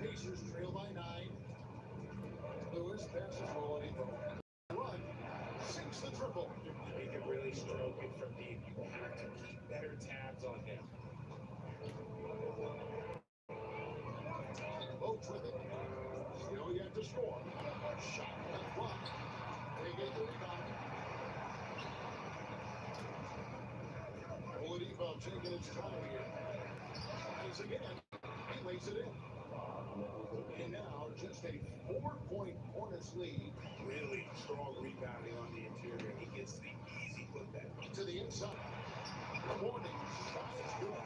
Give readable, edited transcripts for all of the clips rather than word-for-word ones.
Pacers trail by 9. Lewis passes Oladipo. Run. Sinks the triple. He can really stroke it from deep. You have to keep better tabs on him. Boats with it. Still yet to score. Shot and blocked. They get the rebound. Oladipo taking his time here. Tries again. He lays it in. And now just a 4-point Hornets lead. Really strong rebounding on the interior. He gets the easy putback. To the inside. Hornings shot is good.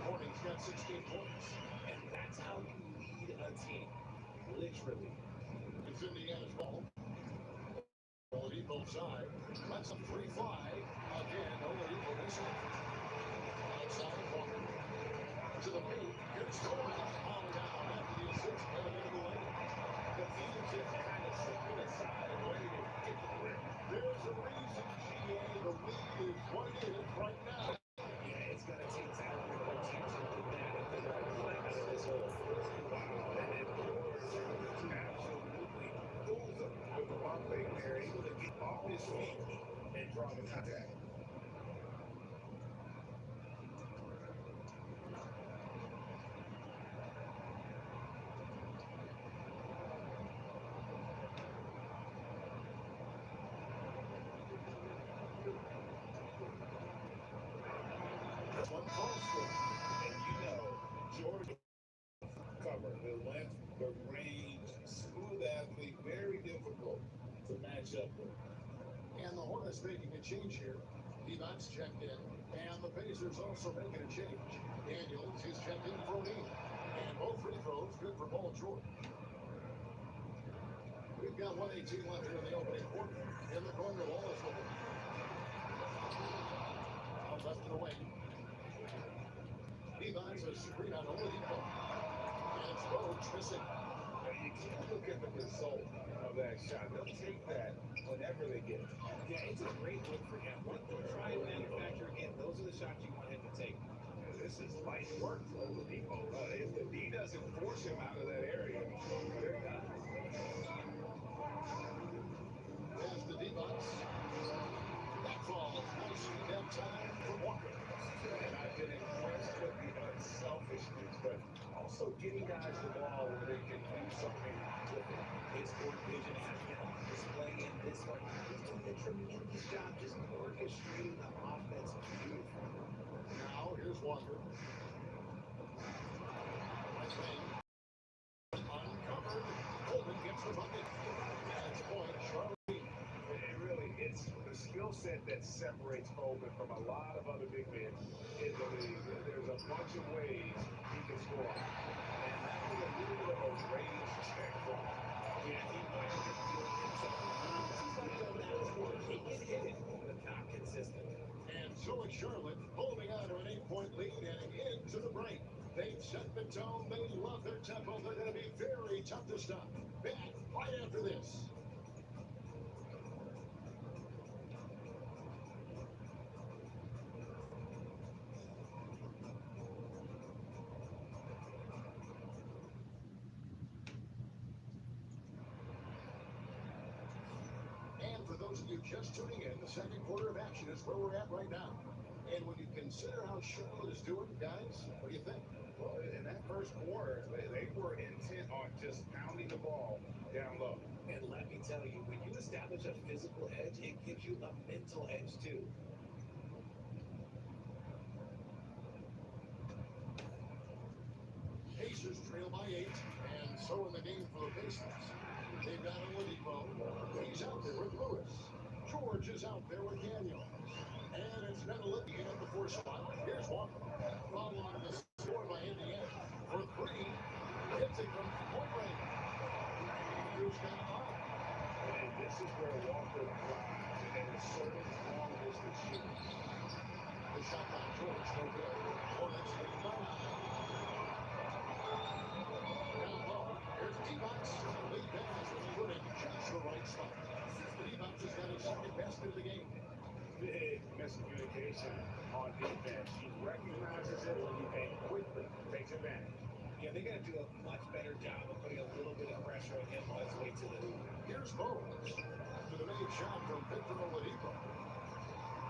Hornings got 16 points. And that's how you lead a team. Literally. It's Indiana's ball. Oladipo side. Lets a free fly. Again, Oladipo missing. Outside corner. To the paint. Here's Torres. All down after the assist. Coming into the lane. The team just kind of slipping aside and ready to get the rim. There's a reason, GA. The lead is what it is right now. Yeah, it's going to take time to protection to that if they're going to climb out of this hole. Wow, and then George absolutely pulls him with the ball fake there, able to get off his feet and draw the contact. One close one. And you know, George cover, the length, the range, smooth athlete, very difficult to match up with. And the Hornets making a change here. Levi's checked in. And the Pacers also making a change. Daniels is checked in for O'Neal. And both free throws good for Paul George. We've got 1:18 left here in the opening quarter. In the corner, Wallace with it. Now left it away. Levi's a screen on Oladipo. And it's Roach missing. Now, you can't look at the result of that shot. They'll take that whenever they get it. Yeah, it's a great look for him. What they'll try and manufacture again, those are the shots you want him to take. This is light work for Oladipo. If the D doesn't force him out of that area, they're done. There's the D-box. That falls nicely downtown for Walker. And I've been impressed with the unselfishness, but also getting guys the ball where they can do something with it. His court vision has been on display in this one. He's doing a tremendous job just orchestrating the offense beautifully. Now, here's Walker. Right lane. Uncovered. Coleman gets the bucket. That's point. Charlie. And really, it's the skill set that separates Coleman from a lot of other big men in the league. There's a bunch of ways he can score. And that was a little bit of a range check from him. Yeah, he might have been feeling himself. He's not done that before. He can hit it, but not consistent. And so it's Charlotte holding on to an 8-point lead heading into the break. They've set the tone. They love their tempo. They're going to be very tough to stop. Back right after this. And for those of you just tuning in, the second quarter of action is where we're at right now. And when you consider how Charlotte is doing, guys, what do you think? Well, in that first quarter, they were intent on just pounding the ball down low. And let me tell you, when you establish a physical edge, it gives you a mental edge too. Pacers trail by 8, and so in the game for the Pacers. They've got Oladipo. He's out there with Lewis. George is out there with Daniels. And it's been Olivia in the fourth spot. Here's Walker. Following the score by Indiana. For 3, hits it from point range. Here's got up. And this is where Walker thrives and asserting long distance shooting. The shot by George, no good. Hornets lead by 9. Down low. Here's D-Box. Lead pass was put in just the right spot. D-Box has got his second best in the game. Big miscommunication on defense. He recognizes it and quickly takes advantage. Yeah, They got to do a much better job of putting a little bit of pressure on him on his way to the hoop. Here's Bowles to the made shot from Victor Oladipo.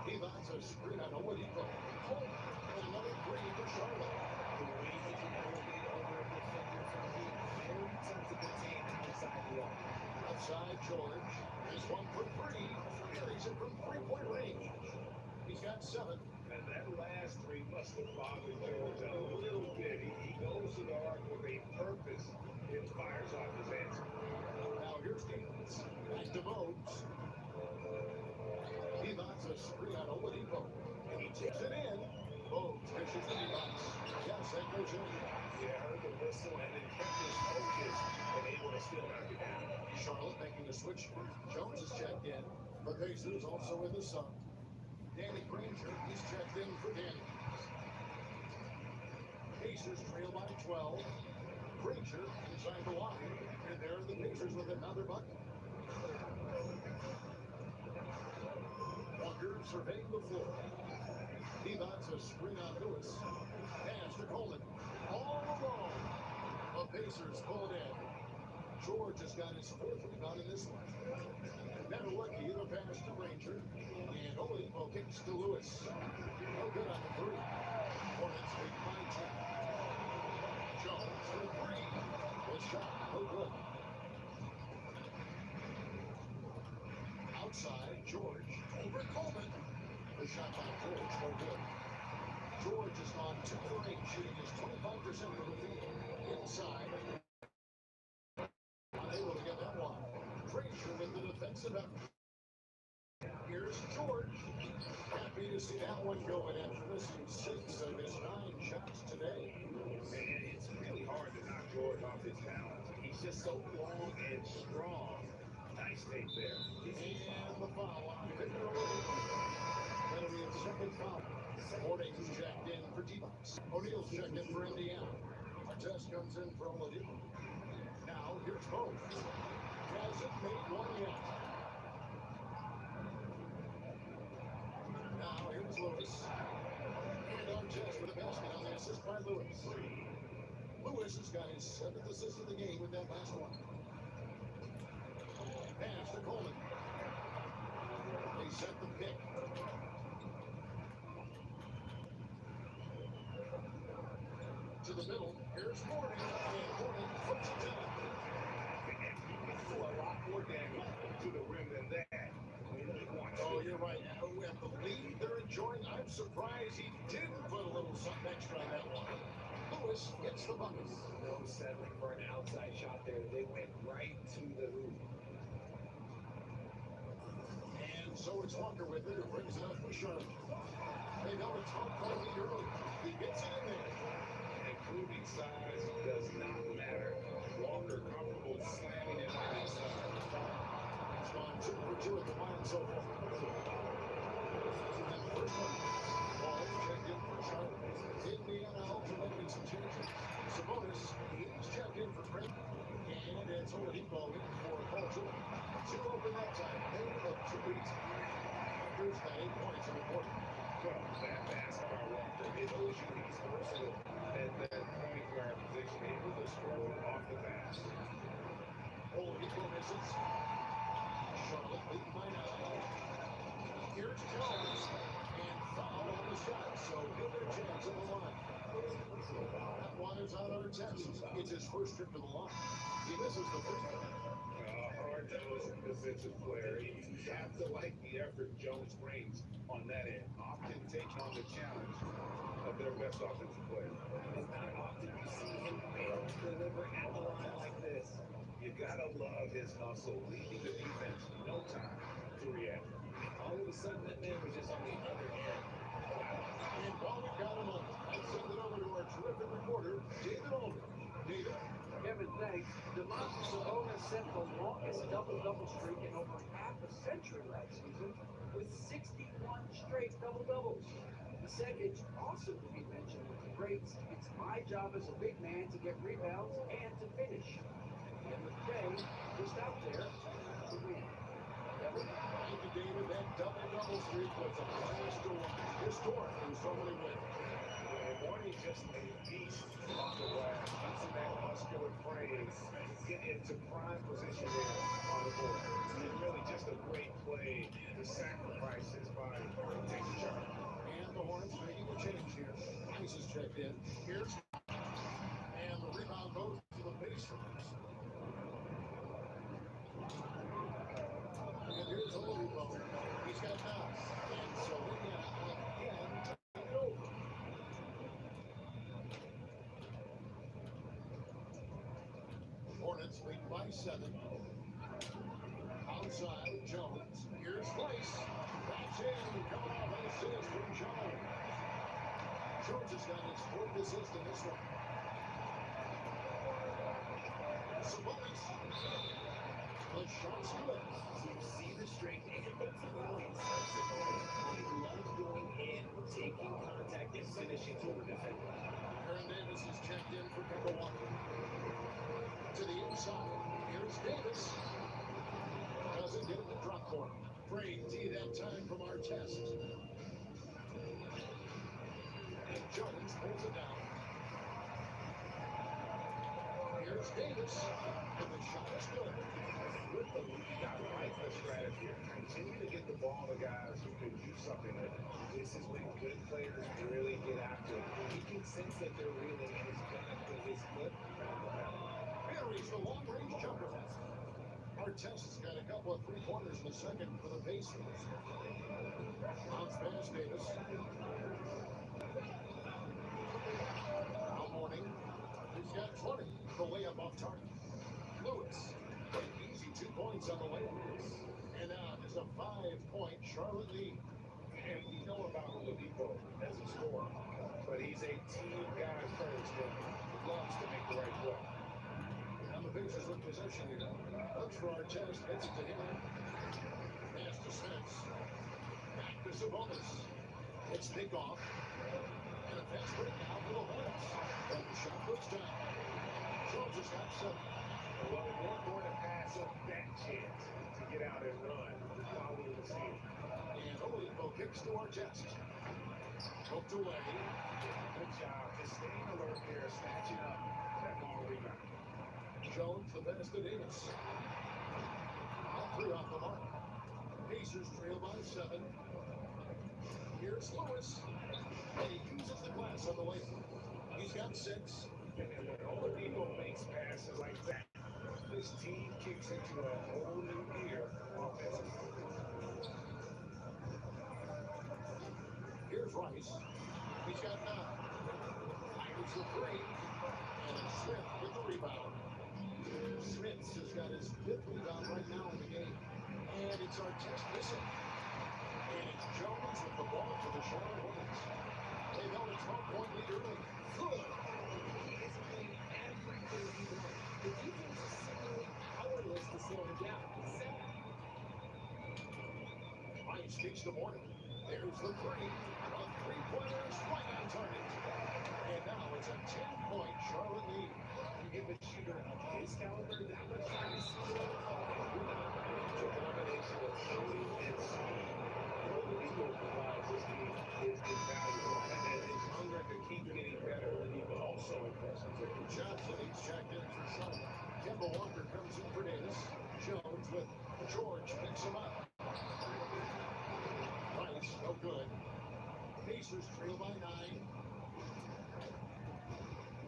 He lines a screen on Oladipo. And another three for Charlotte. The way he can elevate over a defender from deep, very tough to contain outside the arc. Outside George is 1 for 3. Carries it from three-point range. He's got 7. And that last three must have bothered George a little bit. He goes to the arc with a purpose. It fires off his answer. Now here's Davis. Back to Bowles. He lines a screen on Oladipo. And he tips it in. Bowles dishes it in. Yes, that goes in. Yeah, heard the whistle and then kept his focus and able to still knock it down. Charlotte making the switch. Jones is checked in. The Pacers also in the sun. Danny Granger, he's checked in for Danny. Pacers trail by 12. Granger inside the line. And there are the Pacers with another bucket. Walker surveying the floor. He lines a screen on Lewis. Pass to Coleman. All alone. The Pacers pull it in. George has got his 4th rebound in this one. Never lucky, the pass to Granger. And Oladipo kicks to Lewis. No good on the 3. Hornets lead by 10. Jones for 3. The shot, no good. Outside, George over Coleman. The shot by George, no good. George has gone 2 for 8, shooting his 25% from the field. Inside. Unable to get that one. Frazier with the defensive effort. Here's George. Happy to see that one going after missing 6 of his 9 shots today. And it's really hard to knock George off his balance. He's just so long and strong. Nice take there. And the foul on Victor Oladipo. That'll be a second foul. Hornets checked in for D-Box. O'Neal's checked in for Indiana. Artest comes in for Oladipo. Now here's Bowles. Hasn't made one yet. Now here's Lewis. And Artest with a basket on the assist by Lewis. Lewis has got his 7th assist of the game with that last one. Pass to Coleman. They set the pick. To the middle. Here's Gordon. And Gordon puts it in. A lot more damage to the rim than that. Oh, you're right. Oh, and the lead they're enjoying, I'm surprised he didn't put a little something extra on that one. Lewis gets the bucket. No settling for an outside shot there. They went right to the hoop. And so it's Walker with it, who brings it up for Charlotte. They know it's hard quality early. He gets it in there. Improving size does not matter. Walker comfortable slamming it on his side. He's gone 2 for 2 at the line so far. And the first one, Ball checked in for Charlotte. Indiana also making some changes. Sabonis, he's checked in for Craig. And it's Oladipo in for Paul George. 2 open that time. They look too easy. Walker's got 8 points in the quarter. Well, that basketball Walker, it shows you he's versatile at that point guard position, able to score off the pass. Oladipo misses. Charlotte leading by 9. Here's Jones. And foul on the shot. So give it a chance on the line. That one is out under 10. It's his first trip to the line. He misses the first one. Hard-nosed defensive player. You have to like the effort Jones brings on that end. Often taking on the challenge of their best offensive player. It's not often you see him fail to deliver at the line like this. You gotta love his hustle, leading the defense, no time to react. All of a sudden, that man was just on the other end. And while we've got a moment, let's send it over to our terrific reporter, David Aldridge. David? Kevin, thanks. Domantas Sabonis set the longest double-double streak in over half a century last season with 61 straight double-doubles. Percentage also to be mentioned with the greats. It's my job as a big man to get rebounds and to finish. At the end of the day, just out there to win. Kevin? Thank you, David. That double-double streak was a blast to watch. Historic in so many ways. Morning just a beast on the glass. That's get into prime position there on the board. And really just a great play to sacrifice his body to take the charge. And the Hornets making a change here. Rice is checked in. Here's and the rebound goes to the Pacers. And here's Oladipo. He's got knocks. And so Indiana again take it over. Hornets lead by 7. Outside, Jones. Here's Rice. That's in. Coming off an assist from Jones. George has got his 4th assist in this one. Sabonis. The shot's good. So you see the strength and the brilliance of Sabonis. He loves going in, taking contact, and finishing to the defender. Aaron Davis is checked in for Kemba Walker. To the inside. Here's Davis. Doesn't get the drop corner. Great D that time from Artest. And Jones pulls it down. Here's Davis. And the shot is good. With the lead, I like the strategy. Continue to get the ball to guys who can do something with it. This is when good players really get after it. He can sense that they're reeling and he's gonna put his foot on the pedal. Buries the long-range jumper. Artest has got a couple of three-pointers in the second for the Pacers. Bounce pass Davis. Now Morning. He's got 20. The layup off target. Lewis. Easy 2 points on the layup. And now is a 5-point Charlotte lead. And we know about Oladipo as a scorer, but he's a team guy first and loves to make the right play. And the Pacers with possession here. Looks for Artest. Hits it to him. Pass to Smith. Back to Sabonis. It's pickoff. And a fast break now for the Hornets. And the shot looks down. Jones has got 7. Well, they weren't going to pass up that chance to get out and run while we were seeing. And Oladipo kicks to Artest. Hooked away. Good job. Just staying alert there, snatching up that long rebound. Jones, the pass to Davis. All 3 off the mark. Pacers trail by 7. Here's Lewis. And he uses the glass on the way. He's got 6. And when Oladipo makes passes like that, this team kicks into a whole new gear offensively. Here's Rice. He's got 9. Fires the 3. And it's Smith with the rebound. Smith has got his 5th rebound right now in the game. And it's Artest missing. And it's Jones with the ball for the Charlotte Hornets. They held a 12-point lead early. Good. He is playing everything he wants. The defense is simply powerless to slow him down. Rice kicks the morning. There's the 3. A 3-pointer is right on target. And now it's a 10-point Charlotte lead. You give a shooter of his caliber that much time to see it. It's a combination of shooting and speed. Oladipo provides this team is invaluable, and his hunger to keep getting better is also impressive. Johnson is checked in for Charlotte. Kemba Walker comes in for Davis. Jones with George picks him up. Rice, no good. Pacers trail by 9.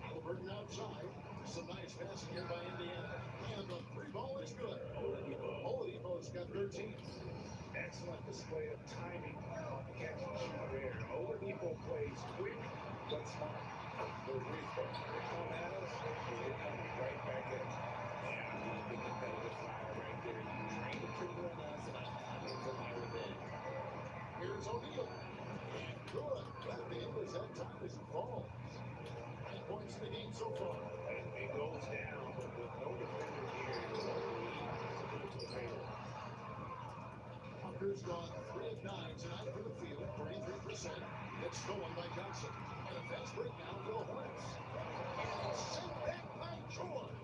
Halliburton outside. Some nice passing here by Indiana. And the 3-ball is good. Oladipo's got 13. Excellent display of timing on the catch and shoot there. Oladipo plays quick but smart. The reflex, they come at us, and they're coming right back at us. Yeah, the competitive fire right there. You train to trigger on us, and I'm coming for my revenge. Here's O'Neal. And good. Glad the English that time as it falls. 9 points in the game so far. And it goes down, but with no defender here, it's only to put it to a favor. Hunter's gone 3 of 9 tonight for the field, 33%. It's stolen by Johnson. And a fast break now for the Hornets. And sent back by George.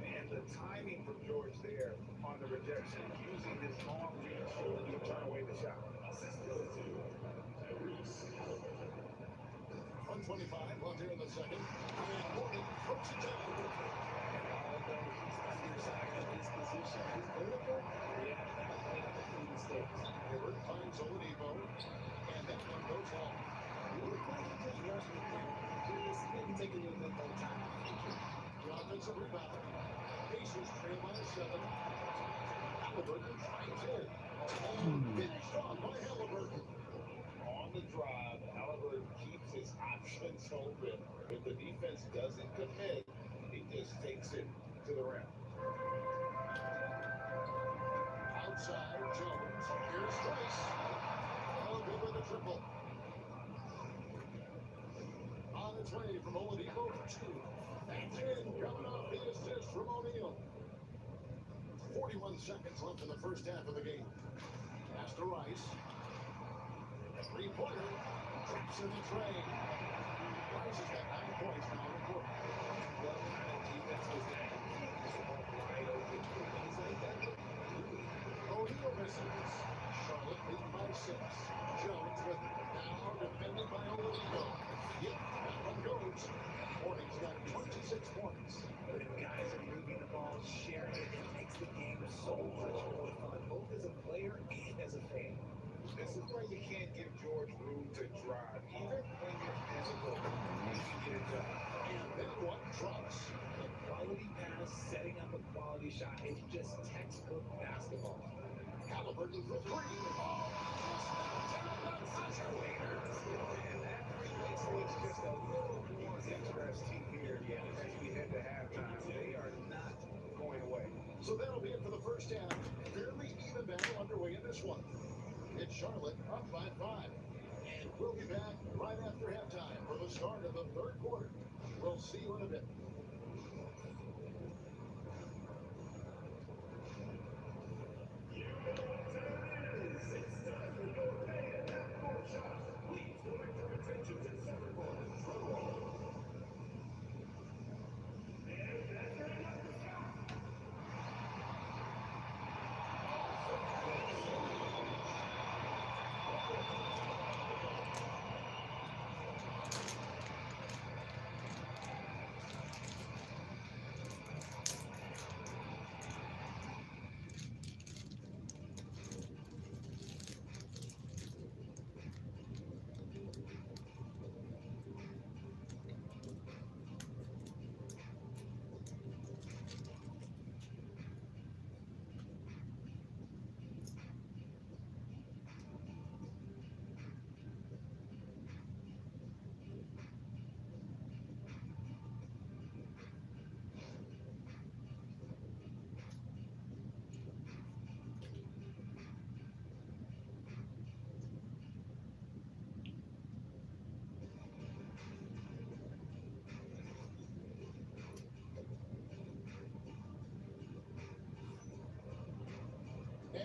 And the timing from George there on the rejection, using his long reach to turn away the shot. 125 left here in the second. And Morgan puts it down. And all the position. He's vertical. Yeah, that might have a few mistakes. Hibbert finds Oladipo, and that one goes long. It looked like he just rushed it there. Just maybe take a little bit more time. The offensive rebound. Pacers trail by 7. Halliburton finds it. And finished off by Halliburton. On the drive, Halliburton keeps his options open. If the defense doesn't commit, he just takes it to the rim. Outside, Jones. Here's Rice. Oh, good with the triple. On its way from Oladipo for 2. That's in. Coming off the assist from O'Neal. 41 seconds left in the first half of the game. Pass to Rice. A three-pointer. Drops in the tray. Rice has got 9 points now in the quarter. What kind of defense was that? Wide open threes like that. O'Neal misses. Charlotte leading by 6. Jones with it. Now defended by Oladipo. Yep, that one goes. Hornets got 26 points. When guys are moving the ball, sharing it, it makes the game so much more fun, both as a player and as a fan. This is why you can't give George room to drive. Even when you're physical, you can get it done. And then what? Drops. A quality pass, setting up a quality shot, it's just textbook basketball. Halliburton for 3. And that three makes things just a little more interesting here. Yeah, as we head to halftime, they are not going away. So that'll be it for the first half. Fairly even battle underway in this one. It's Charlotte up by 5. And we'll be back right after halftime for the start of the third quarter. We'll see you in a bit.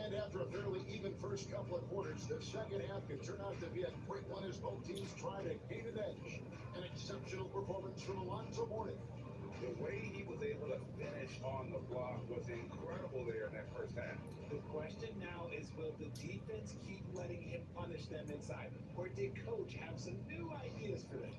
And after a fairly even first couple of quarters, the second half could turn out to be a great one as both teams try to gain an edge. An exceptional performance from Alonzo Mourning. The way he was able to finish on the block was incredible there in that first half. The question now is, will the defense keep letting him punish them inside? Or did coach have some new ideas for them?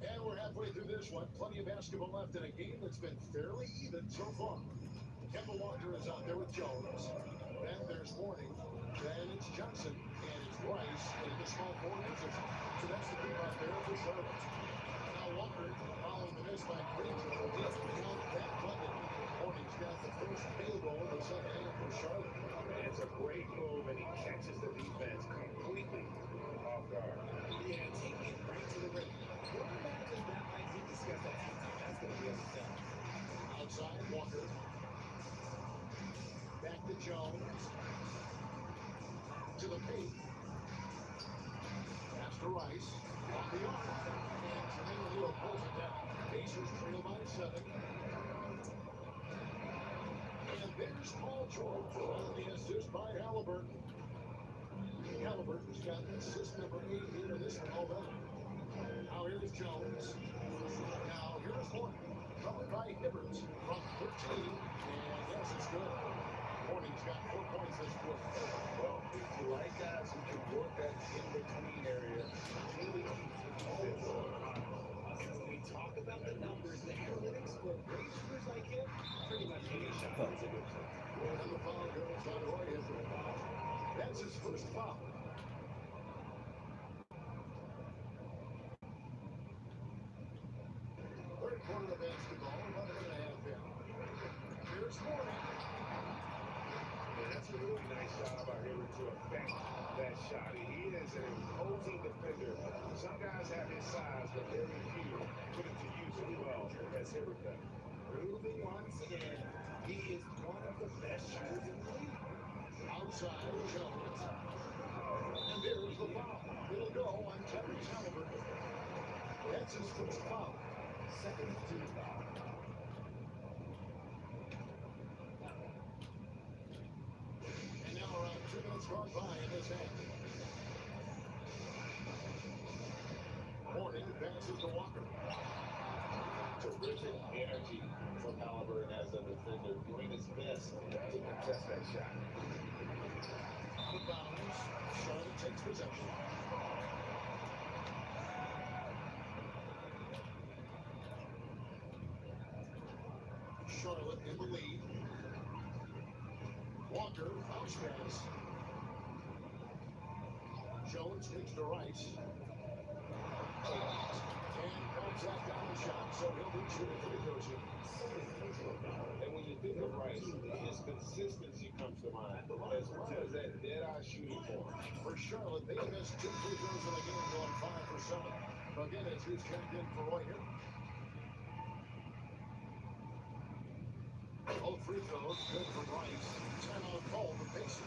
And we're halfway through this one. Plenty of basketball left in a game that's been fairly even so far. Kemba Walker is out there with Jones. Then there's Mourning. Then it's Johnson. And it's Rice in the small forward position. So that's the group out there for Charlotte. Now Walker, following the miss by Granger, will get count that bucket. Mourning's got the first field goal of the second half for Charlotte. And it's a great move, and he catches the defense completely off guard. Yeah, taking it right to the rim. Quarterbacks and that might be discussed at halftime. That's going to be a tell. Outside, Walker. Back to Jones. To the paint. Pass to Rice. On the arc. And Tremaine pulls it down. Pacers trail by 7. And there's Paul George on the assist by Halliburton. Halliburton's got assist number 8 here in this one already. Now here's Jones. Now here's Mourning. Covered by Hibbert from 13. And yes, it's good. Mourning's got 4 points this quarter. Well, if you like guys who can work that in-between area, really keeps the defense honest. That's his first foul. Third quarter of basketball, 1 minute and a half in. Here's Mourning. And that's a really nice job out here to affect that shot. He is an imposing defender. Some guys have his size, but very few put it to use as well as Hibbert does. Proving once again, he is one of the best shooters in the league. Outside, Jones. And there's the foul. It'll go on Tyrese Halliburton. That's his first foul. Second team foul. And now around 2 minutes gone by in this half. Mourning passes to Walker. Terrific energy from Halliburton as a defender, doing his best to contest that shot. Out of bounds. Charlotte takes possession. Charlotte in the lead. Walker, bounce pass. Jones takes to Rice. And comes that down the shot, so he'll be shooting free throws here. And when you think of Rice, his consistency comes to mind, as well as that dead-eye shooting form. For Charlotte, they missed 2 free throws in the game, going 5 for 7. Again, it's who's checked in for Roy here. Both free throws good for Rice. 10-out call for Pacers.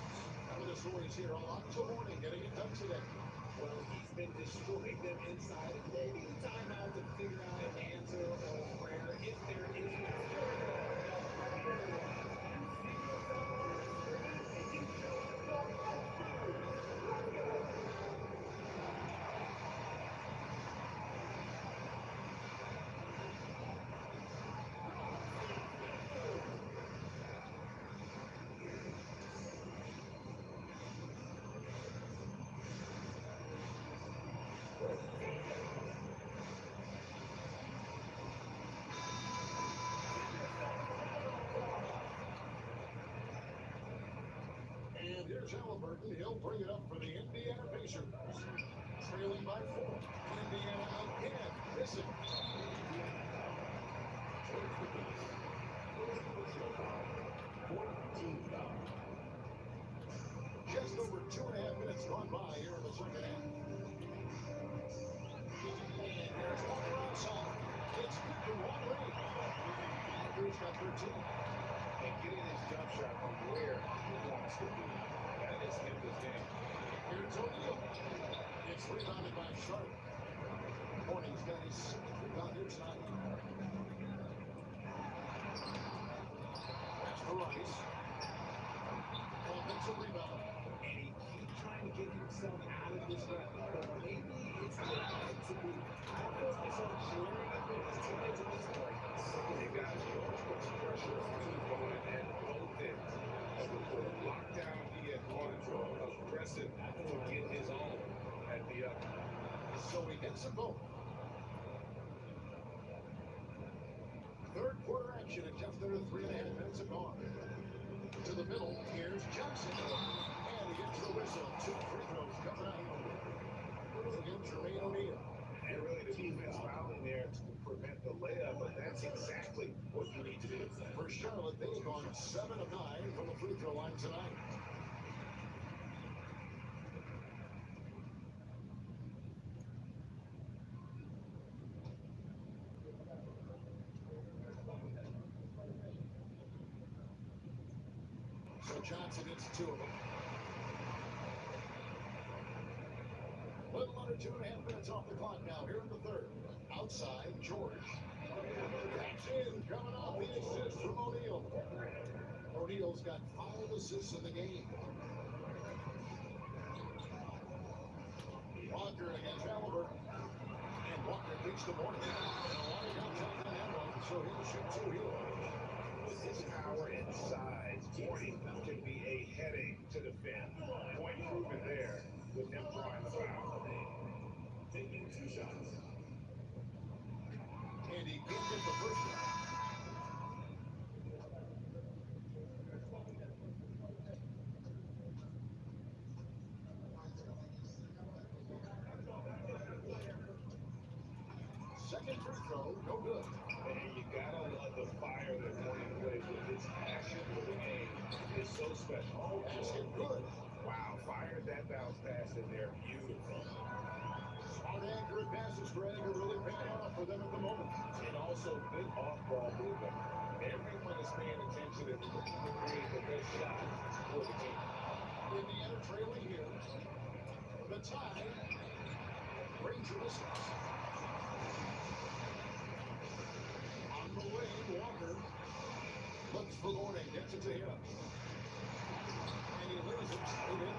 One of the stories here on October morning, getting it done today. Well, he's been destroying them inside, and they need time out to figure out an answer or a prayer if there is one. And here's Halliburton. He'll bring it up for the Indiana Pacers. Trailing by 4. Indiana again. Missing. Just over 2.5 minutes gone by here in the second half. And there's Walker outside. It's good for Walker. Walker's got 13. And getting his jump shot from where he wants to be. That is him this game. Here's O'Neal. It's rebounded by Charlotte. Mourning's got his 6th rebound here tonight. That's for Rice. Offensive rebound. And he keeps trying to get himself out of this rut, but maybe it's the right to be. I don't know if it's on sharing it with his teammates at this point. They got George puts pressure on his opponent at both ends. With the lockdown he had control, aggressive to get his own at the other. So he gets a goal. Third quarter action at just under 3.5 minutes of gone. To the middle, here's Johnson. And he gets the whistle. 2 free throws coming out. Again, Jermaine O'Neal. And really the defense fouling there to prevent the layup, but that's exactly what you need to do. For Charlotte, they've gone 7 of 9 from the free throw line tonight. So Johnson gets 2 of them. Little under 2.5 minutes off the clock now here in the third. Outside, George. That's in, coming off the assist from O'Neal. O'Neal's got 5 assists in the game. Walker against Halliburton. And Walker beats the Mourning. And Walker comes out on that one, so he'll shoot 2 here. With his power and size, Mourning can be a headache to defend. Point proven there with him drawing the foul. Taking 2 shots. And he can't get the first one. throw, no good. And you gotta love the fire that Horning plays with. His passion for the game is so special. Oh, that's it, good. Wow, fired that bounce pass in there. Beautiful. Smart, accurate passes, Greg, are really paying off for them at the moment. And also good off-ball movement. Everyone is paying attention and looking to create the best shot for the team. Indiana trailing here. The tie. Ranger misses. On the lane, Walker. Looks for Horning, gets it to him. And he lays it straight in.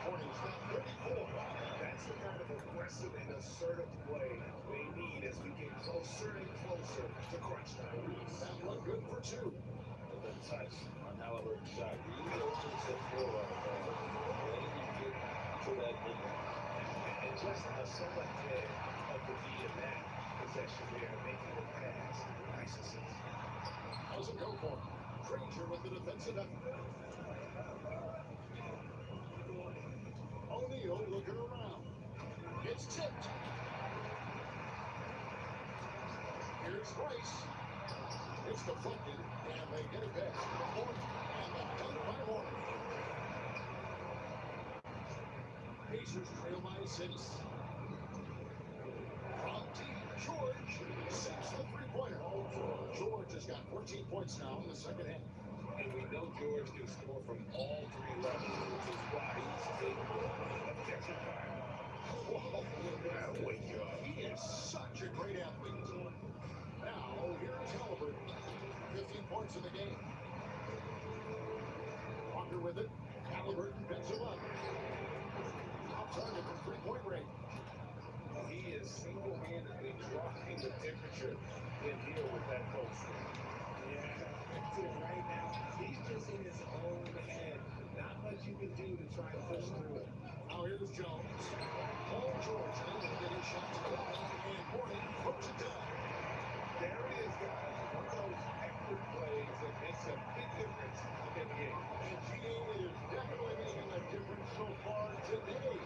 Horning's got 34. That's the kind of aggressive and assertive play they need as we get closer and closer to crunch time. That looked good for two. The touch on Halliburton's shot really opens the floor up. When you get to that window. And just somewhat ahead of the D in that possession there, making the pass. Nice assist. Doesn't go for him. Frazier with the defensive effort. O'Neal looking around. It's tipped. Here's Rice. It's deflected, and they get it back. Horning, and the dunk by Horning. Pacers trail by 6. From deep, George sinks the three-pointer. George has got 14 points now in the second half. And we know George can score from all three levels, which is why he's capable of catching fire. Whoa, he is such a great athlete. Now, here's Halliburton. 15 points in the game. Walker with it. Halliburton picks him up. Off target from three-point range. He is single-handedly dropping the temperature in here with that post. Yeah, that's it right now. He's just in his own head. Not much you can do to try to push through it. Now here's Jones. Paul George able to get his shot to the line, and Horning puts it down. There it is, guys. One of those effort plays that makes a big difference in the game. And GA is definitely making a difference so far today.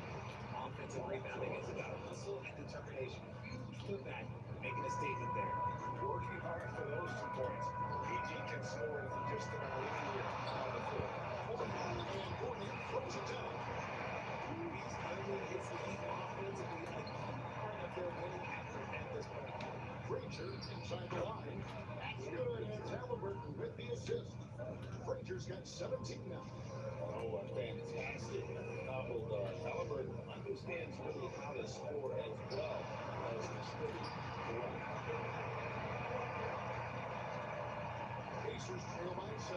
Offensive rebounding is about hustle and determination. Huge putback, making a statement there. Working hard for those 2 points. PG can score from just about anywhere on the floor. And Horning throws it down. He's handling his lead offensively like part of their winning effort at this point. Frazier inside the line. That's good, and Halliburton with the assist. Frazier's got 17 now. Oh, a fantastic double. Halliburton understands really how to score as well as distribute the run. Pacers trail by 7.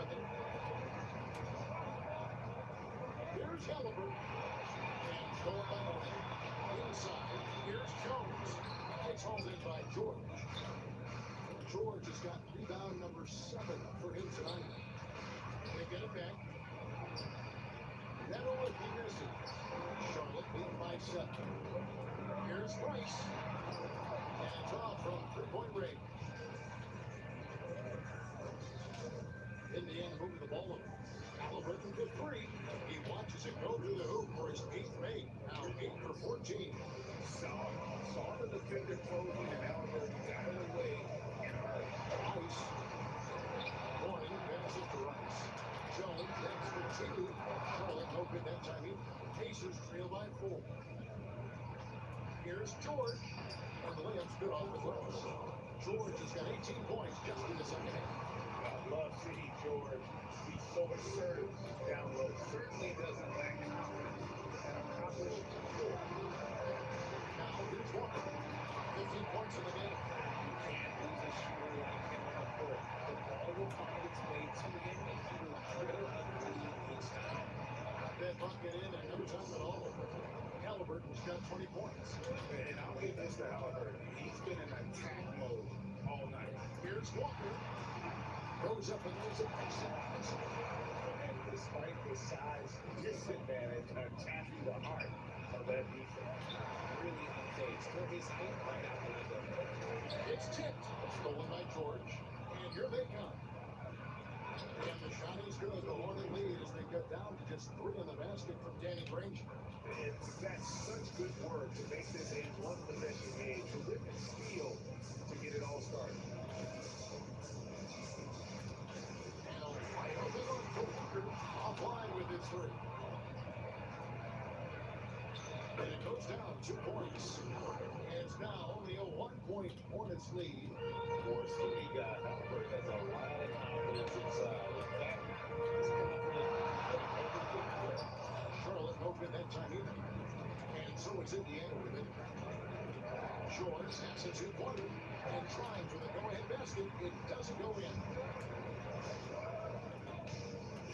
Here's Halliburton. And stolen by Horning. Inside, here's Jones. It's hauled in by George. George has got rebound number 7 for him tonight. They get it back. Neto if he misses. Charlotte lead by 7. Here's Rice. And it's off from three-point range. Indiana moving the ball over. Halliburton for 3. He watches it go to the hoop for his 8th make. Now 8 for 14. Saw the defender closing and Halliburton got it away in a hurry. Rice. Horning passes to Rice. Jones next for 2. Charlotte no good that time either. Pacers trail by 4. Here's George. And the layup's good off the glass. George has got 18 points just in the second half. I love seeing George. He's so assertive down low. Certainly doesn't lack confidence and accomplished score. Now here's Walker. 15 points in the game. You can't lose a shooter like him on the court. The ball will find its way to him, and he will drill underneath each time. That bucket in no time at all. Halliburton's got 20 points. And I'll give this to Halliburton. He's been in attack mode all night. Here's Walker. Goes up and lays it nice and nice. And despite his size disadvantage, attacking the heart of that defense. Really unfazed. Throw his height right out the window. It's tipped. Stolen by George. And here they come. And the shot is good. The Hornet lead as they cut down to just 3 in the basket from Danny Granger. And That's such good work to make this a one-possession game. Terrific steal to get it all started. And a wide open look for Walker. Offline with his three. And it goes down 2 points. It's now only a 1-point Hornets lead. Force the lead guy. Halliburton has a lot of confidence inside. In fact, he's confident of every good play. Charlotte no good that time either. And so it's Indiana with it. George has a 2-pointer and trying for the go-ahead basket. It doesn't go in.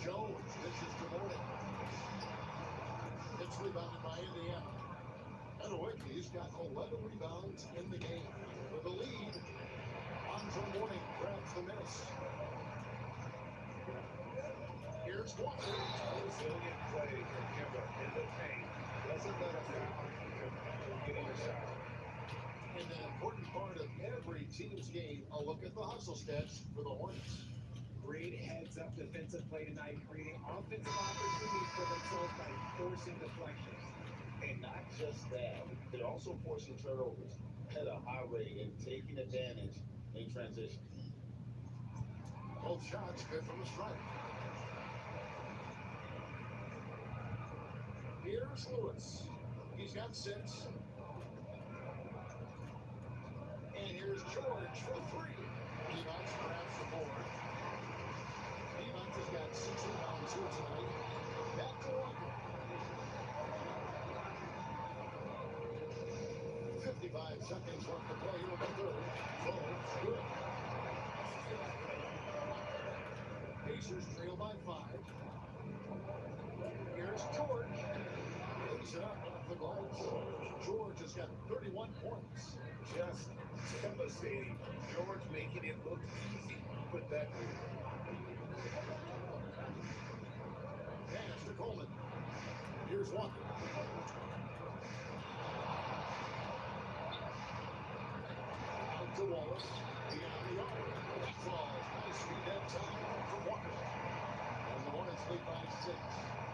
Jones dishes to Morning. It's rebounded by Indiana. And Wicky's got 11 rebounds in the game. With the lead, Andre Morning grabs the miss. Here's Walker. Resilient play from Kemba in the paint. Doesn't let him down from getting a shot. And an important part of every team's game, a look at the hustle stats for the Hornets. Great heads-up defensive play tonight, creating offensive opportunities for themselves by forcing deflections. And not just that, they're also forcing turnovers at a high rate and taking advantage in transition. Both shots good from the strike. Here's Lewis. He's got 6. And here's George for 3. Evans grabs the board. Evans has got 6 rebounds here tonight. Back to Walker. 55 seconds left to play here in the third. Both good. Pacers trail by 5. Here's George. Lays it up off the glass. George has got 31 points. Just devastating. George making it look easy. Put that through. Pass to Coleman. Here's Walker. Out to Wallace. Beyond the arc. That falls. Nice feed that time from Walker. And the Hornets lead by 6.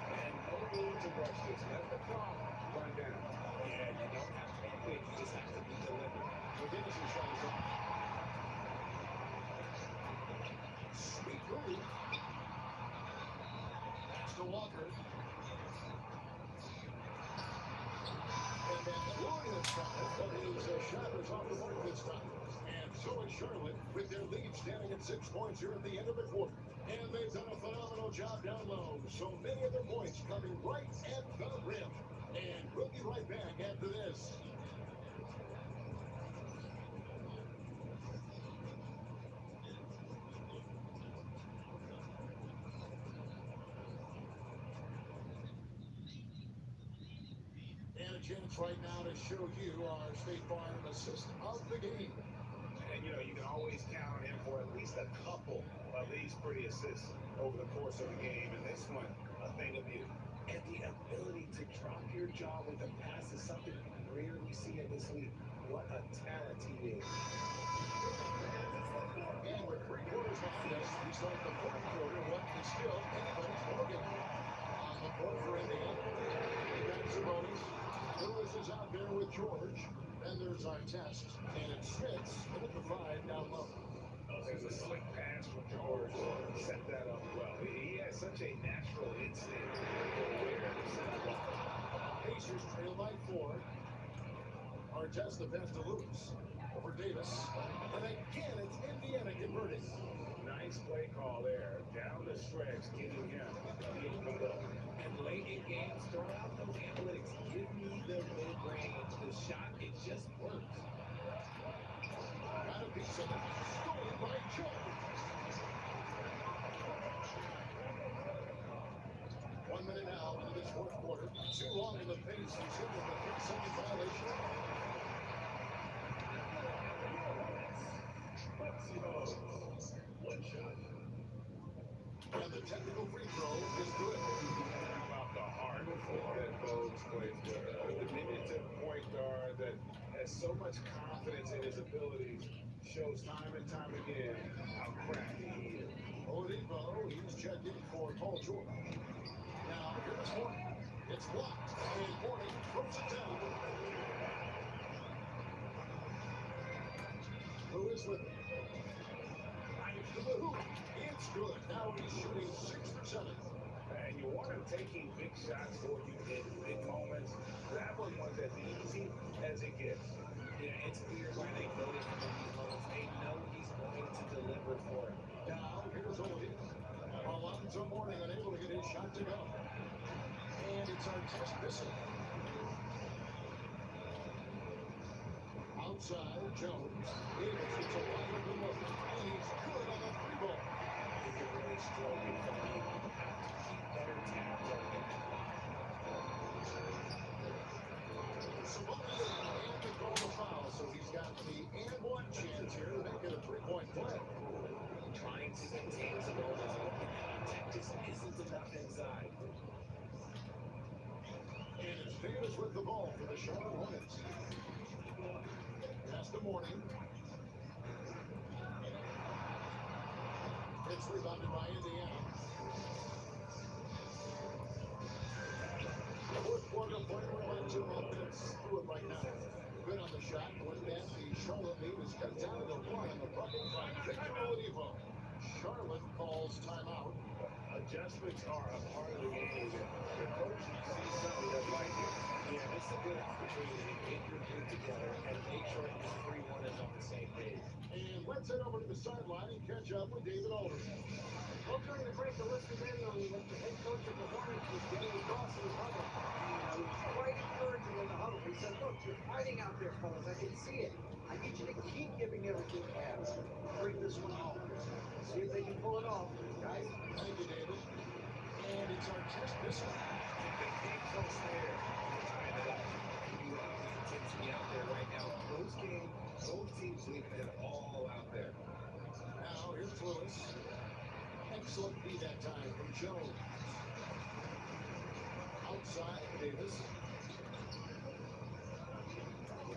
And no need to rush this. Let the clock run down. Yeah, you don't have to be quick, you just have to be deliberate. McGinnis shot is up. Sweet move. Pass to Walker. And that glorious shot, but his shot is off the mark this time. And so is Charlotte with their lead standing at 6 points here at the end of the quarter. And they've done a phenomenal job down low. So many of their points coming right at the rim. And we'll be right back after this. And a chance right now to show you our State Farm assist of the game. And you know, you can always count on him for at least a couple of these pretty assists over the course of the game. And this one, a thing of beauty. And the ability to drop your jaw with a pass is something you rarely see in this league. What a talent he is. And with 3 quarters behind us, we start the fourth quarter. What is still anybody's ballgame. On the court for Indiana. They got Sabonis. Lewis is out there with George. Then there's our test. And it's Smith with the 5 down low. There's a slick pass from George. Set that up well. He has such a natural instinct for where to set the ball. Pacers trail by 4. Artest the pass to Lewis. Over Davis. And again, it's Indiana converting. Nice play call there. Down the stretch, getting him the open look. And late in games, throw out those analytics. Give me the mid-range. The shot, it just works. Got a piece of it. Stolen by George. 1 minute now into this fourth quarter. Too long in the pace. He's hit with a 3-second violation. One shot. And the technical free throw is good. About the heart that Bogues plays with. A diminutive point guard that has so much confidence in his abilities, shows time and time again how crafty he is. Oladipo, he's checked in for Paul George. Now, here's Horton. It's blocked. And Horton Davis with it. Drives to the hoop. It's good. Now he's shooting 6 for 7. And you want him taking big shots for you in big moments. That one was as easy as it gets. Yeah, it's weird why they voted him in these moments. They know he's going to deliver for him. Now here's Oldie. Alonzo Mourning unable to get his shot to go. And it's Artest missing. Outside, Jones. Davis gets a wide open look. And he's good on the 3-ball. He can really stroke it from me. You have to keep better tabs on him. Sabonis and they call the foul, so he's got the and one chance here to make it a 3-point play. Trying to contain Sabonis, but the contact just isn't enough inside. And it's Davis with the ball for the Charlotte Hornets. Pass to Mourning. It's rebounded by Indiana. Fourth quarter play, momentum offense through it right now. Good on the shot. With that, the Charlotte lead is cut down to 1 on the bucket by Victor Oladipo. Charlotte calls timeout. Adjustments are a part of the game. The coach sees something that like it. Yeah, this is a good opportunity to get your group together and make sure everyone is on the same page. And let's head over to the sideline and catch up with David Aldridge. Well, during the break, the listeners in on what the head coach of the Hornets was getting across in the huddle. He was quite encouraging in the huddle. He said, look, you're fighting out there, fellas. I can see it. I need you to keep giving everything you have. Bring this one home. See if they can pull it off, guys. Thank you, David. And it's Artest missing. Big game close there. Tying it up. You love the intensity out there right now. Close game. Both teams leaving it all out there. Now here's Lewis. Excellent feed that time from Jones. Outside, Davis.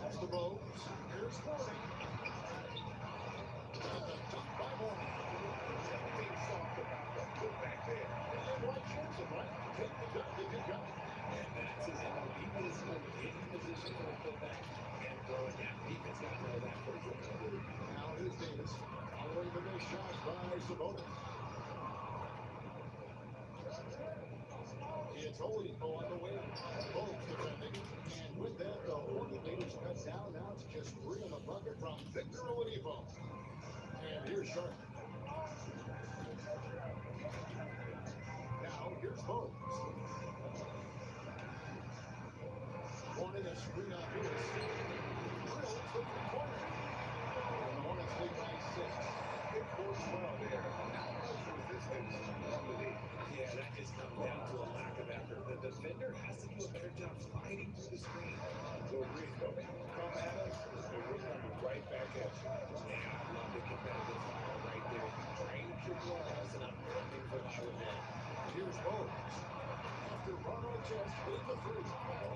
That's the Bows. Here's Mourning. And the dunk by Mourning. Being soft about the putback there. And White chance it, right? Take the dunk if you got it. And that's his MO. He was in position for a putback and throw it down. Defense got to know that first one. Now here's Davis. Following the missed shot by Sabonis. It's Oladipo on the way. Both defending. And with that, the Hornet leaders cut down. Now it's just 3 in the bucket from Victor Oladipo. And here's Sharp. Now here's Bones. Wanting a screen on Lewis. Drills the 3-pointer. And the Hornets lead by 6. Big force well there. Not much resistance from the lead. Yeah, that just comes down to a lack of effort. The defender has to do a better job fighting through the screen. So Reed, come at us, and we're coming right back at you. Yeah, I love the competitive fire right there. You trained your glass, and I'm nothing but you in that. Here's Bones. After Ron Artest hit the 3,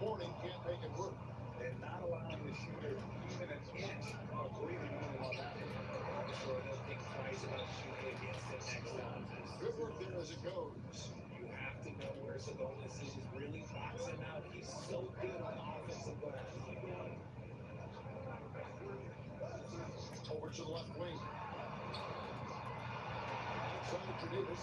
Mourning can't make it work. And not allowing the shooter even an inch of breathing room on that one. I'm sure they'll think twice about shooting against it next time. Good work there as it goes. You have to know where Sabonis is really boxing out. He's so good on the offensive glass. Keep going. Over to the left wing. Outside for Davis.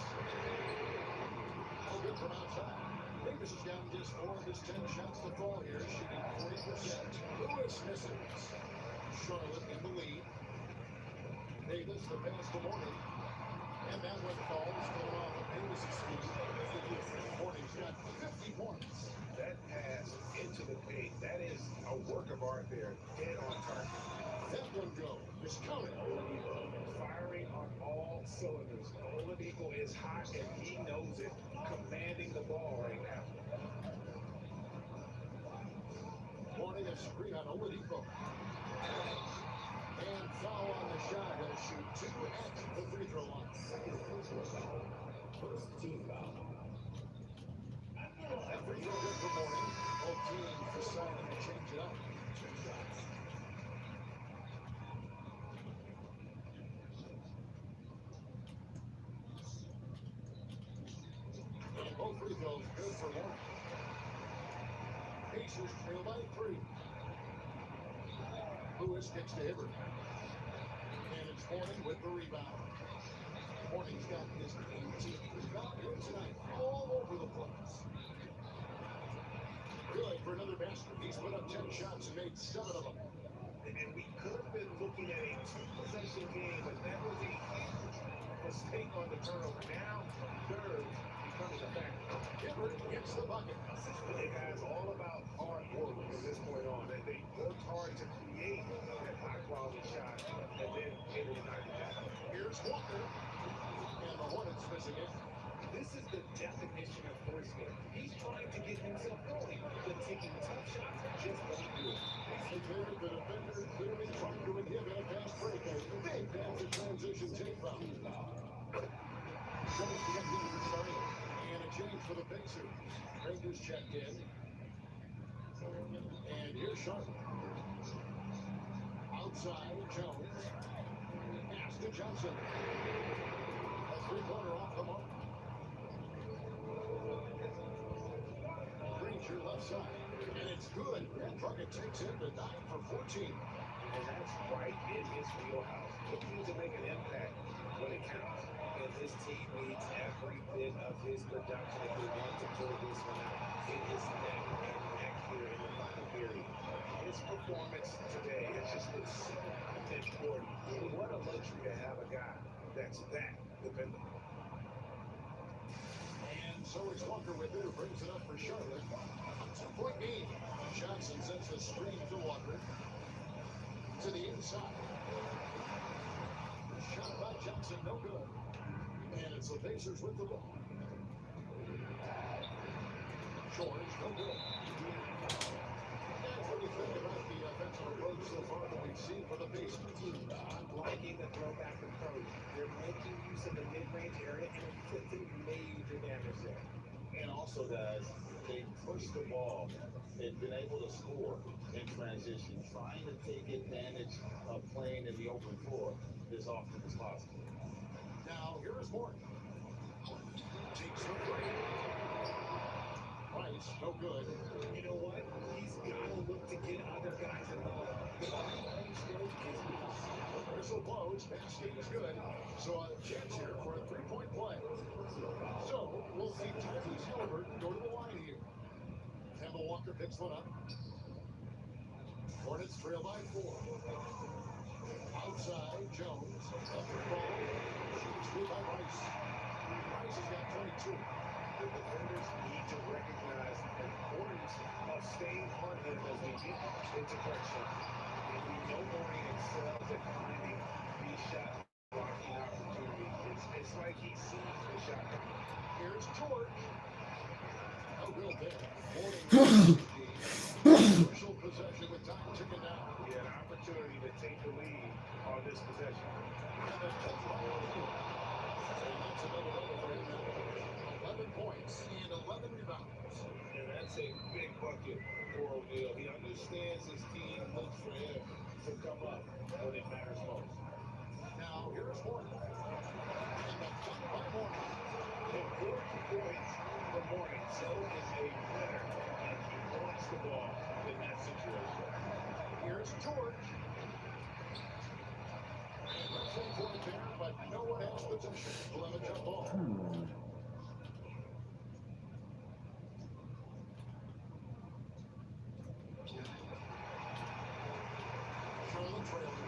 No good from outside. Davis has gotten just 4 of his 10 shots to fall here, shooting 40%. Lewis misses. Charlotte in the lead. Davis, the pass to Mourning. And that one falls coming off of Davis' feet. Mourning's got 50 points. That pass into the paint, that is a work of art there. Dead on target. That one goes. It's counted. Firing on all cylinders. Oladipo is hot and he knows it. Commanding the ball right now. Mourning a screen on Oladipo. And foul on the shot. He'll shoot 2 at the free throw line. First team foul. That free throw good for Mourning. Both teams deciding to change it up. And both free throws good for Mourning. Pacers trail by 3. Lewis kicks to Hibbert. And Horning with the rebound. Horning's got his 18th rebound here tonight, all over the place. Good for another basket. He's put up 10 shots and made 7 of them. And we could have been looking at a two-possession game, but that was a huge mistake on the turnover. Now, nerves becoming a factor. Hibbert gets the bucket. Hey guys, all about hard work from this point on. They worked hard to create that high-quality shot and then able to knock it down. Here's Walker. And the Hornets missing it. This is the definition of force game. He's trying to get himself going, but taking tough shots just won't do it. Indicated the defender clearly trying to inhibit a fast break. A big pass transition take foul. Shows the end here starting. And a change for the Pacers. Rangers checked in. And here's Sharp. Outside, Jones. Pass to Johnson. A three-pointer off the mark. Granger left side. And it's good. That bucket takes him to 9 for 14. And that's right in his wheelhouse. Looking to make an impact when it counts. And his team needs every bit of his production if they want to pull this one out. It is neck and neck here in the final period. His performance today has just been so important. What a luxury to have a guy that's that dependable. And so it's Walker with it, who brings it up for Charlotte. 2-point game. Johnson sends the screen to Walker. To the inside. Shot by Johnson, no good. And it's the Pacers with the ball. George, no good. And what do you think about the offensive approach so far that we've seen for the Pacers? I'm liking the throwback approach. They're making use of the mid-range area and inflicting major damage there. And also, guys, they push the ball. They've been able to score in transition, trying to take advantage of playing in the open floor as often as possible. Now, here is Morton. Takes the three. Price, no good. You know what? He's got to look to get other guys involved. The mid-range stroke is good. Whistle blows, basket is good. So a chance here for a three-point play. So we'll see Tyrese Halliburton go to the line here. Kemba Walker picks one up. Hornets trail by 4. Outside, Jones. Up the ball. Shoots through by Rice. Rice has got 22. The defenders need to recognize the importance of staying on him as we get into pressure. And we know Morning excels at finding these shot blocking opportunities. It's like he sees the shot. Here's George. No good there. Morning. Crucial possession with time ticking down. He had an opportunity to take the lead on this possession. And a touch by O'Neal. And that's another level for him now. 11 points and 11 rebounds. And that's a big bucket for O'Neal. He understands his team looks for him to come up when it matters most. Now, here's Morton. And the cut by Morton. Important points for Morning. So is a winner, and he wants the ball in that situation. Here's George. And that's a point there, but no one has possession. We'll have a jump ball. Charlotte trailing.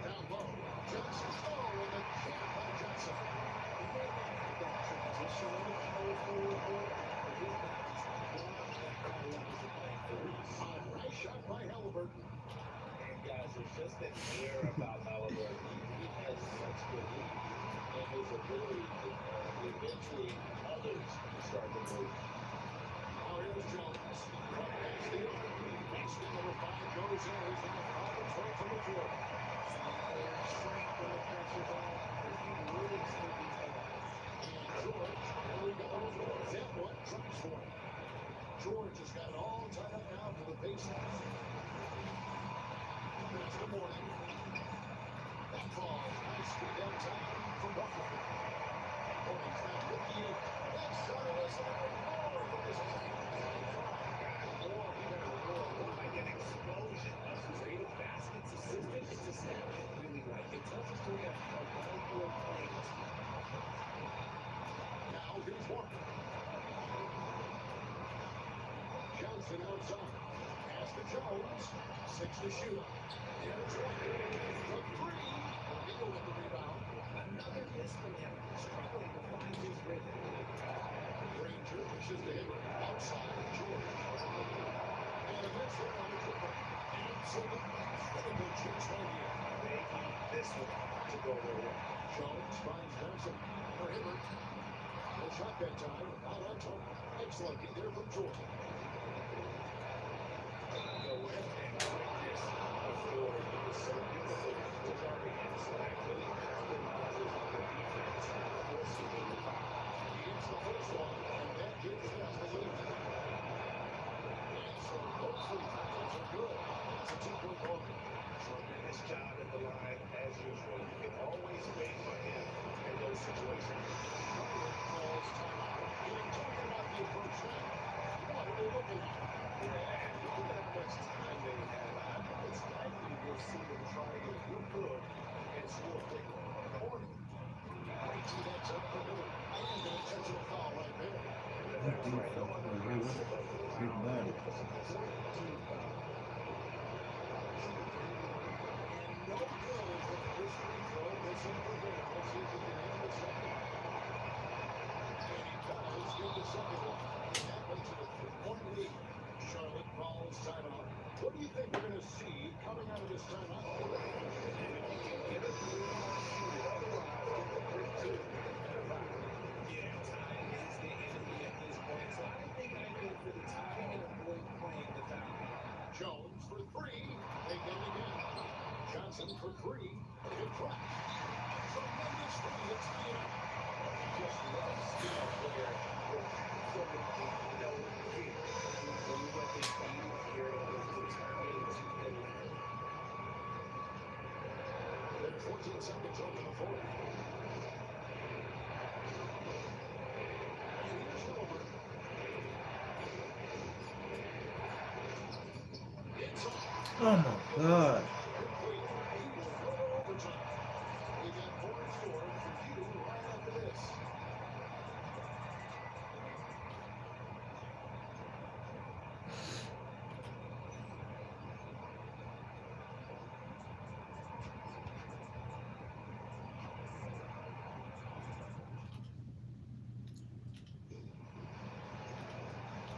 Down low. Johnson. Oh, and the jam by Johnson. Nice shot by Halliburton. And guys, there's just an air about Halliburton. He has such good lead and his ability to eventually others start to move. Now here's Jones. Right past the other. Basket number 5 goes in. He's on the foul. It's right from the floor. Strength when the pressure's on. If he really should be tough. And George, here we go. That one tries for it. George has got it all tied up now for the Pacers. That's the Morning. That ball, nice feet downtown from Buffalo. Morning's now 58. That shot is more for this team. Like an explosion of creative baskets, assists, Jones in left zone. Pass to Jones. 6 to shoot. Here's Walker. For 3. O'Neal with the rebound. Another miss from him, struggling to find his rhythm. Granger pushes the Hibbert. Outside George. And a miss there on the triple. Absolutely incredible chase right here. They need this one to go their way. Jones finds Benson for Hibbert. No shot that time. Not on target. Excellent D there from Jordan. The left and quickness of Jordan is so beautiful to guard against. That really optimizes the defense, forcing them to foul. He hits the first one, and that gives them the lead. And so both free throws are good. It's a 2-point ball. Tremendous job at the line as usual. You can always wait for him in those situations. Calls timeout. Getting talking about the approach now. What are they looking at? And look at how much time they have. I think it's likely we'll see them try to get a good look and score quickly. Horny. Right to that up the middle. And an intentional foul right there. That's right. No other reason but the Good man. And no good is with this free throw. Missing for Bale. Let's see if he can handle the second. And he does get the second one. And that makes it a 3-point lead. Charlotte calls timeout. What do you think we're going to see coming out of this timeout? Yeah, time is the enemy at this point, so I think I go for the tie and avoid playing the foul. Jones for 3. They get it again. Johnson for 3. Good try. Tremendous three. It's the end. Just love skill player with so many no fear. When you let this team here is determined to deliver. There's 14 seconds on the fourth. And here's Gilbert. It's off. Oh my God. Complete. He will go to overtime. We got more in store for you right after this.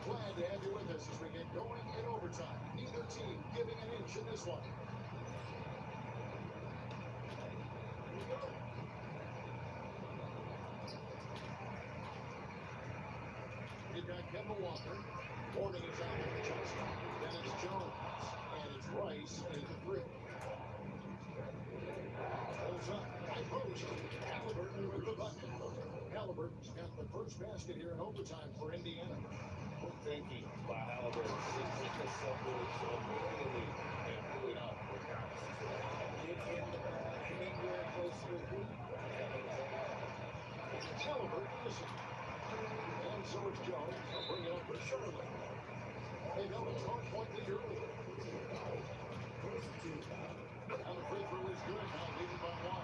Glad to have you with us as we get going in overtime. Neither team giving an inch in this one. You've got Kemba Walker. Gordon is out there with Johnson. Then it's Jones. And it's Rice in the 3. Pulls up. High post. Halliburton with the bucket. Halliburton's got the first basket here in overtime for Indiana. Good thinking by Halliburton. Six the suburbs immediately and pull it up with guys. Give him the ball anywhere close to the hoop. Halliburton missing. And so it's Jones. They'll bring it up for Charlotte. They held a 12-point lead earlier. Now the free throw is good. Now leading by 1.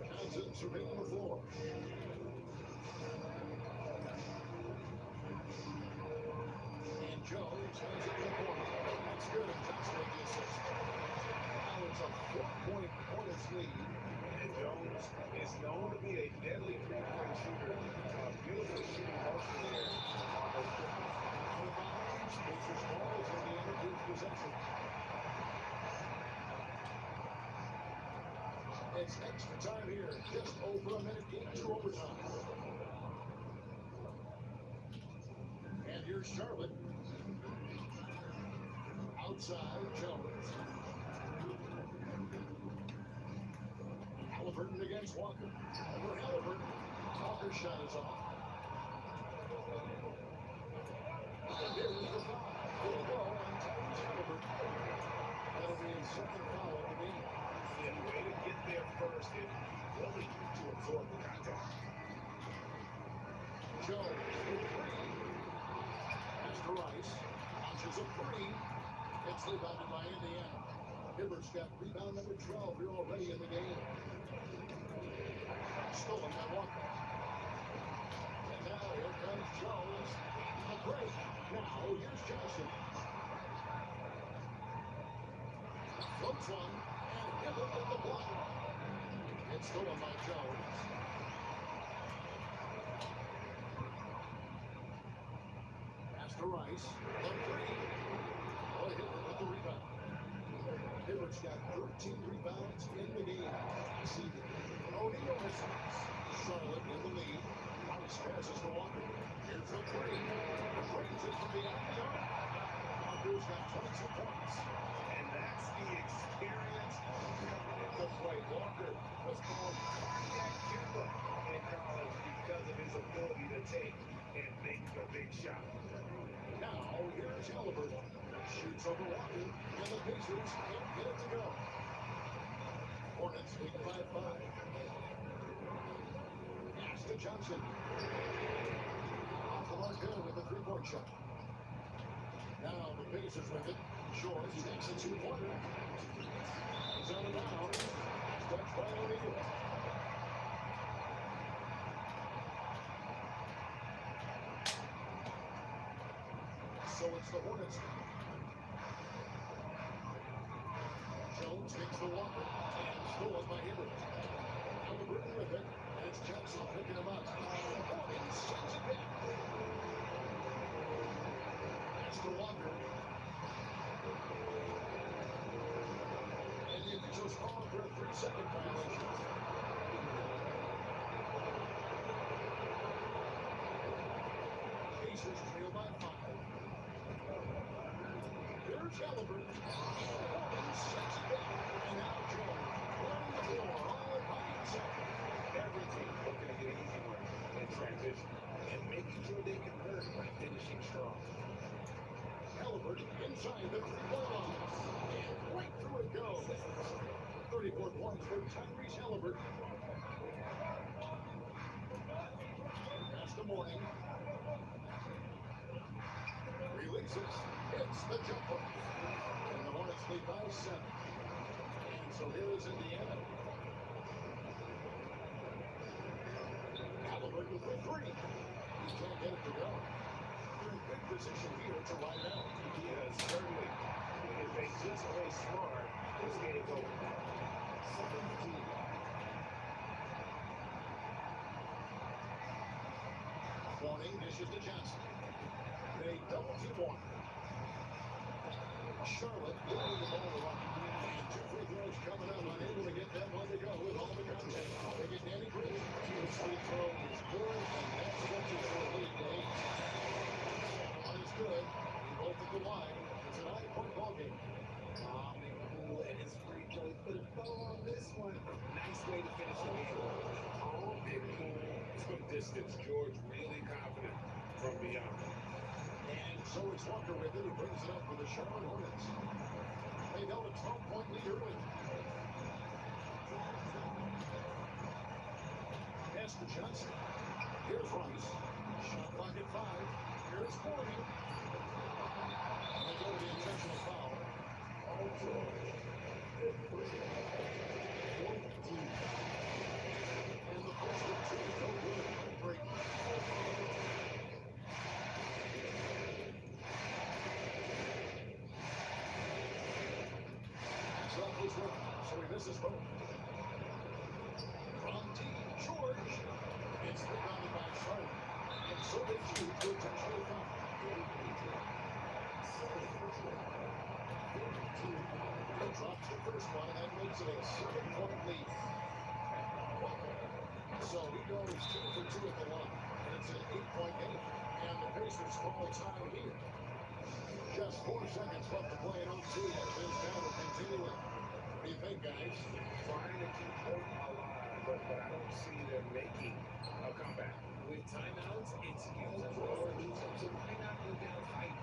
Townsend surveilling the floor. And Jones has it in the corner. That's good. And Johnson with the assist. Now it's a 4-point Hornets lead. And Jones is known to be a deadly three-point shooter. Beautiful shooting motion there on those triples. Pacers ball is in the Indiana's possession. It's extra time here. Just over a minute into overtime. And here's Charlotte. Outside, Jones. Halliburton against Walker. Over Halliburton. Walker's shot is off. And there is the foul. Will go on Tyrese Halliburton. That'll be his second foul of the game. Yeah, way to get there first and willing to absorb the contact. Jones with 3. Pass to Rice. Launches a 3. It's rebounded by Indiana. Here Hibbert's got rebound number 12 here already in the game. Stolen by Walker. And now here comes Jones. A break. Now here's Johnson. Floats one. And Hibbert with the block. It's stolen by Jones. Pass to Rice. The three. Oh, Hibbert with the rebound. Hibbert's got 13 rebounds in the game. O'Neal has Charlotte in the lead. Rice passes to Walker. Here's the three. Drains it from behind the arc. Walker's got 22 points. And that's the experience coming into play. Walker was called cardiac killer in college because of his ability to take and make the big shot. Now, here's Halliburton. Shoots over Walker, and the Pacers can't get it to go. Hornets lead 5-5. Pass to Johnson. Off the mark good with a three-point shot. Now the Pacers with it. Shores takes a two-pointer. He's on the bound. Touched by O'Neal. So it's the Hornets. Jones takes the Walker. And stolen by Hibbert. Halliburton with it. And it's Johnson picking him up. Hornets sends it back. That's to Walker. And the officials call for a 3-second violation. Pacers trail by 5. There's Halliburton. Hornets sends it back. And now Jones running the floor all by himself. Every team looking to get easy work in transition and making sure they convert by finishing strong. Halliburton inside the three-point line. And right through it goes. 34 points for Tyrese Halliburton. Pass to Morning. Releases. Hits the jumper. And the Hornets lead by 7. And so here is Indiana. Halliburton for 3. He can't get it to go. They're in good position here to ride out. Yes, certainly. If they just play smart, this game's over. 17. Warning, dishes to Johnson. They double team one. Charlotte leading the ball to Rocky. And 2 free throws coming up. Unable to get that one to go with all the contact. They get Danny Green. His free throw is good, and that stretches for a lead to 8. One is good. They both at the line. It's a 9-point ball game. Cool and his free throw. Put a bow on this one. Nice way to finish the game. All big pool from distance. George really confident from beyond. And so it's Walker with it, who brings it up for the Charlotte Hornets. They held a 12-point lead early. Pass to Johnson. Here's Rice. Shot clock at 5. Here's 40. And they go to the intentional foul. Oh, George. And the first one, too, no good. Break. So he misses both. From deep, George. It's rebounded by Charlotte. And so they choose to intentionally foul. They dropped the first one, and that makes it a 7-point lead. So he goes 2 for 2 at the line. And it's an 8-point game. And the Pacers call time here. Just 4 seconds left to play in OT. And Vince Down will continue it. What do you think, guys? Trying to keep hope alive, but I don't see them making a comeback. With timeouts, it's use up or lose them. So why not go down fighting?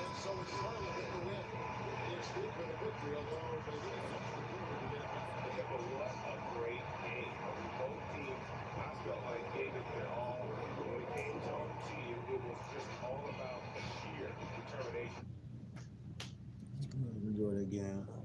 And so it's Charlotte with the win. They escape with a victory, although they didn't have the quarter to get it back. Yeah, but what a great game. Both teams, I felt like gave it their all. When it came to OT, it was just all about the sheer determination. Enjoy again.